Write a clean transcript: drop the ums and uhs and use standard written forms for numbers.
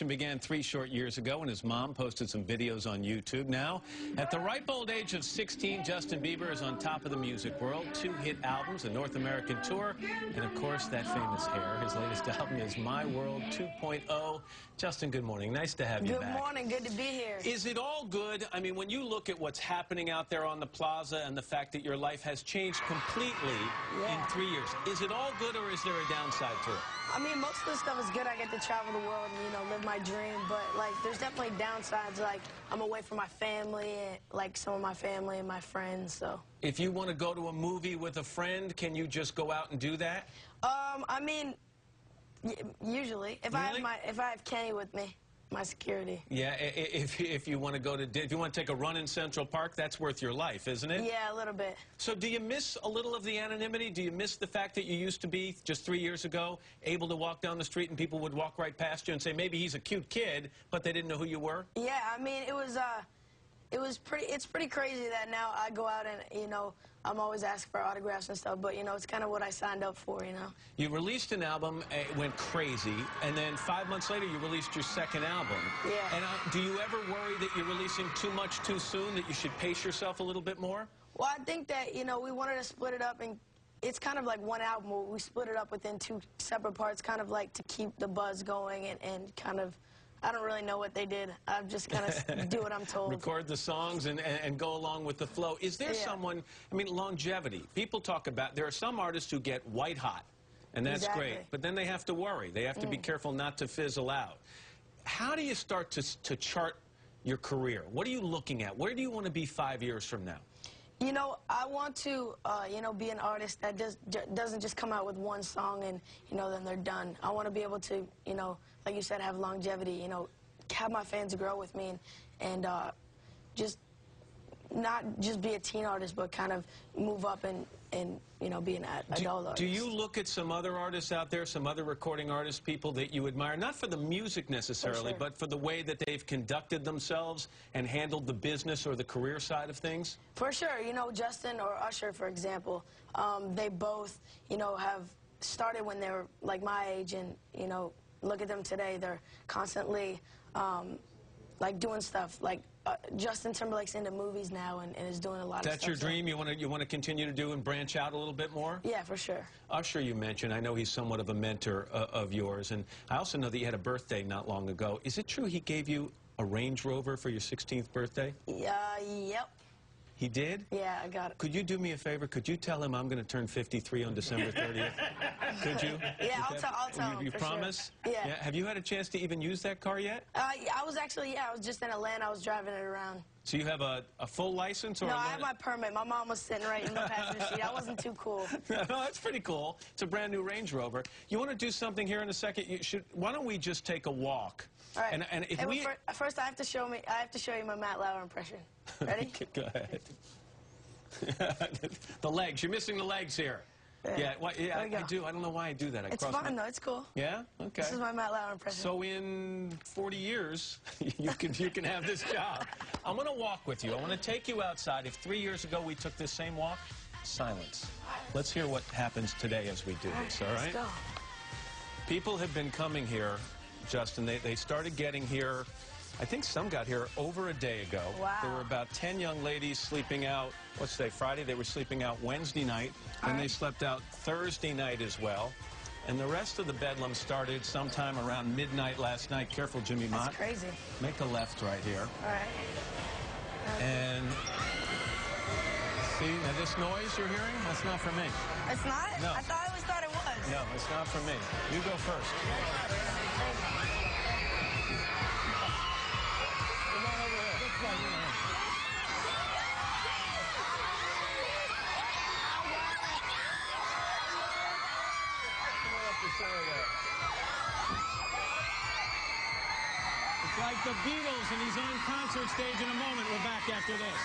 Began 3 short years ago when his mom posted some videos on YouTube. Now, at the ripe old age of 16, Justin Bieber is on top of the music world. 2 hit albums, a North American tour, and of course that famous hair. His latest album is My World 2.0. Justin, good morning. Nice to have you back. Good morning. Good to be here. Is it all good? I mean, when you look at what's happening out there on the plaza and the fact that your life has changed completely in 3 years, is it all good or is there a downside to it? I mean, most of the stuff is good. I get to travel the world and, live my dream. But, there's definitely downsides. I'm away from my family, and, some of my family and my friends, so. If you want to go to a movie with a friend, can you just go out and do that? I mean, usually. If really? if I have Kenny with me. My security. Yeah, if you want to if you want to take a run in Central Park, that's worth your life, isn't it? Yeah, a little bit. So do you miss a little of the anonymity? Do you miss the fact that you used to be, just 3 years ago, able to walk down the street and people would walk right past you and say, maybe he's a cute kid, but they didn't know who you were? Yeah, I mean, it's pretty crazy that now I go out and, I'm always asking for autographs and stuff, but, it's kind of what I signed up for, You released an album, it went crazy, and then 5 months later you released your second album. Yeah. And do you ever worry that you're releasing too much too soon, that you should pace yourself a little bit more? Well, I think that, we wanted to split it up, and it's kind of like one album where we split it up within 2 separate parts, kind of like to keep the buzz going and kind of... I don't really know what they did. I just kind of do what I'm told. Record the songs and go along with the flow. Is there someone, I mean, longevity. People talk about, there are some artists who get white hot, and that's great. But then they have to worry. They have to be careful not to fizzle out. How do you start to chart your career? What are you looking at? Where do you want to be 5 years from now? I want to, be an artist that doesn't just come out with one song and, then they're done. I want to be able to, like you said, have longevity, have my fans grow with me and just not just be a teen artist, but kind of move up and be an adult artist. Do you look at some other artists out there, some other recording artists, people that you admire, not for the music necessarily, but for the way that they've conducted themselves and handled the business or the career side of things? For sure. Justin or Usher, for example, they both, have started when they were like my age, and, look at them today. They're constantly, doing stuff. Justin Timberlake's into movies now and is doing a lot of stuff. That's your dream? You want to continue to do and branch out a little bit more? Yeah, for sure. Usher, you mentioned. I know he's somewhat of a mentor of yours, and I also know that you had a birthday not long ago. Is it true he gave you a Range Rover for your 16th birthday? Yep. He did? Yeah, I got it. Could you do me a favor? Could you tell him I'm going to turn 53 on December 30th? Could you? Yeah, I'll tell him. You promise? Sure. Yeah. Have you had a chance to even use that car yet? I was just in Atlanta. I was driving it around. So you have a full license? Or no, I have my permit. My mom was sitting right in the passenger seat. I wasn't too cool. No, that's pretty cool. It's a brand new Range Rover. You want to do something here in a second? Why don't we just take a walk? All right. And if first, I have to show you my Matt Lauer impression. Ready? Okay, go ahead. The legs. You're missing the legs here. Yeah, I do. I don't know why I do that. It's fun, though. It's cool. Yeah? Okay. This is my Matt Lauer impression. So in 40 years, you can have this job. I'm going to walk with you. I want to take you outside. If 3 years ago we took this same walk, silence. Let's hear what happens today as we do this, all right? Let's go. People have been coming here, Justin. They started getting here, I think some got here over a day ago. Wow. There were about 10 young ladies sleeping out, what's today, Friday? They were sleeping out Wednesday night, and they slept out Thursday night as well. And the rest of the bedlam started sometime around midnight last night. Careful, Jimmy Mott. That's crazy. Make a left right here. All right. And see, now this noise you're hearing, that's not for me. It's not? No. I always thought it was. No, it's not for me. You go first. It's like the Beatles, and he's on concert stage in a moment. We're back after this.